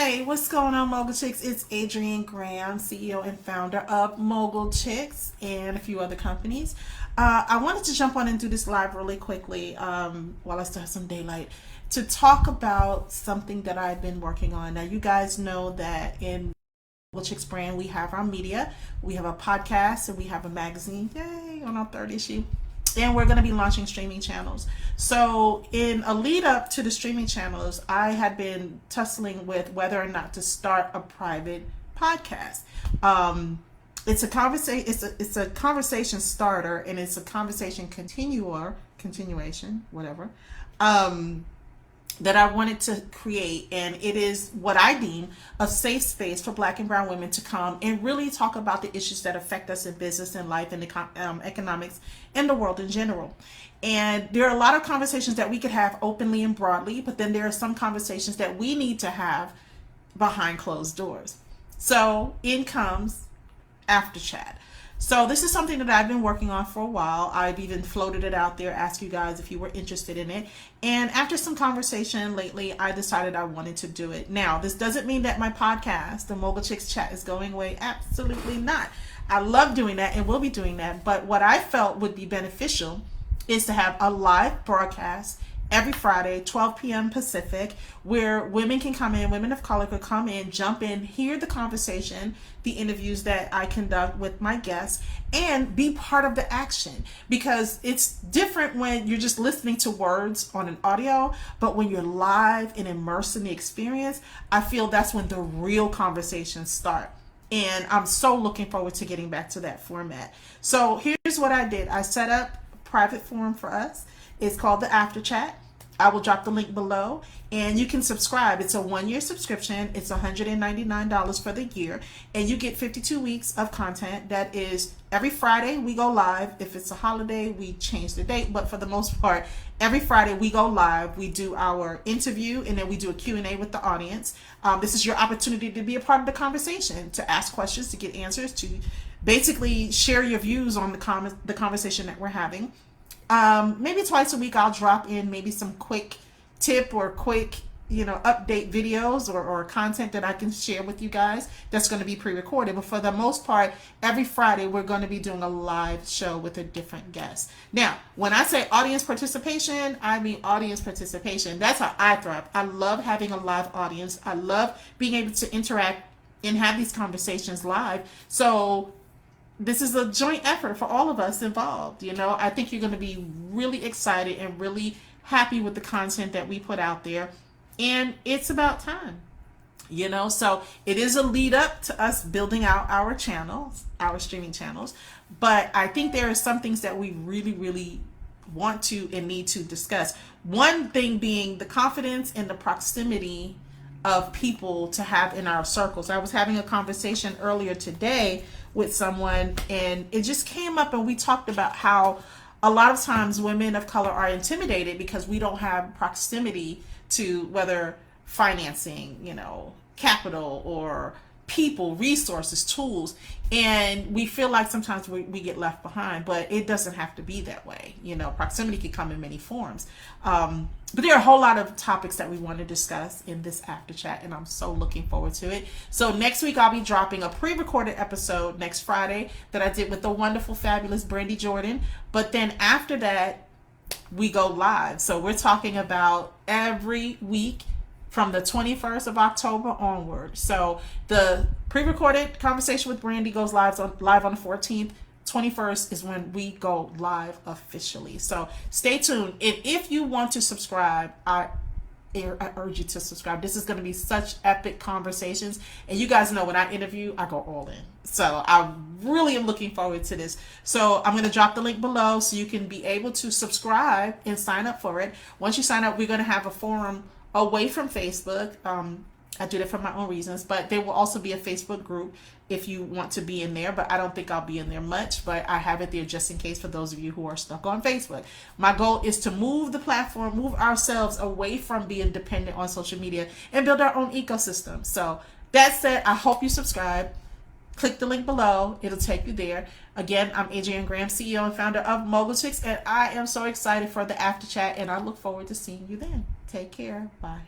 Hey, what's going on, Mogul Chix? It's Adrienne Graham, CEO and founder of Mogul Chix and a few other companies. I wanted to jump on and do this live really quickly while I still have some daylight to talk about something that I've been working on. Now, you guys know that in Mogul Chix brand, we have our media, we have a podcast, and we have a magazine. Yay, on our third issue. And we're going to be launching streaming channels. So in a lead up to the streaming channels, I had been tussling with whether or not to start a private podcast. It's a conversation. It's a conversation starter, and it's a conversation continuation, whatever. That I wanted to create, and it is what I deem a safe space for Black and brown women to come and really talk about the issues that affect us in business and life and economics and the world in general. And there are a lot of conversations that we could have openly and broadly, but then there are some conversations that we need to have behind closed doors. So in comes After Chat. So this is something that I've been working on for a while. I've even floated it out there, asked you guys if you were interested in it. And after some conversation lately, I decided I wanted to do it. Now, this doesn't mean that my podcast, the Mogul Chix Chat, is going away. Absolutely not. I love doing that and will be doing that. But what I felt would be beneficial is to have a live broadcast every Friday, 12 p.m. Pacific, where women can come in, women of color could come in, jump in, hear the conversation, the interviews that I conduct with my guests, and be part of the action. Because it's different when you're just listening to words on an audio, but when you're live and immersed in the experience, I feel that's when the real conversations start. And I'm so looking forward to getting back to that format. So here's what I did. I set up a private forum for us. It's called the After Chat. I will drop the link below, and you can subscribe. It's a 1-year subscription. It's $199 for the year, and you get 52 weeks of content. That is every Friday we go live. If it's a holiday, we change the date, but for the most part, every Friday we go live. We do our interview, and then we do a Q&A with the audience. This is your opportunity to be a part of the conversation, to ask questions, to get answers, to basically share your views on the conversation that we're having. Maybe twice a week I'll drop in maybe some quick tip or quick, update videos or content that I can share with you guys that's going to be pre-recorded. But for the most part, every Friday we're going to be doing a live show with a different guest. Now, when I say audience participation, I mean audience participation. That's how I thrive. I love having a live audience. I love being able to interact and have these conversations live. So this is a joint effort for all of us involved. I think you're going to be really excited and really happy with the content that we put out there. And it's about time, so it is a lead up to us building out our channels, our streaming channels. But I think there are some things that we really, really want to and need to discuss. One thing being the confidence and the proximity of people to have in our circles. I was having a conversation earlier today with someone, and it just came up, and we talked about how a lot of times women of color are intimidated because we don't have proximity to whether financing, capital, or people, resources, tools, and we feel like sometimes we get left behind, but it doesn't have to be that way. Proximity can come in many forms. But there are a whole lot of topics that we want to discuss in this After Chat, and I'm so looking forward to it. So next week I'll be dropping a pre-recorded episode next Friday that I did with the wonderful, fabulous Brandy Jordan. But then after that, we go live. So we're talking about every week from the 21st of October onward. So the pre-recorded conversation with Brandy goes live on the 14th. 21st is when we go live officially. So stay tuned. And if you want to subscribe, I urge you to subscribe. This is going to be such epic conversations. And you guys know when I interview, I go all in. So I really am looking forward to this. So I'm going to drop the link below so you can be able to subscribe and sign up for it. Once you sign up, we're going to have a forum away from Facebook. I do that for my own reasons, but there will also be a Facebook group if you want to be in there, but I don't think I'll be in there much, but I have it there just in case for those of you who are stuck on Facebook. My goal is to move the platform, move ourselves away from being dependent on social media and build our own ecosystem. So that said, I hope you subscribe. Click the link below. It'll take you there. Again, I'm Adrienne Graham, CEO and founder of Mogul Chix, and I am so excited for the After Chat, and I look forward to seeing you then. Take care. Bye.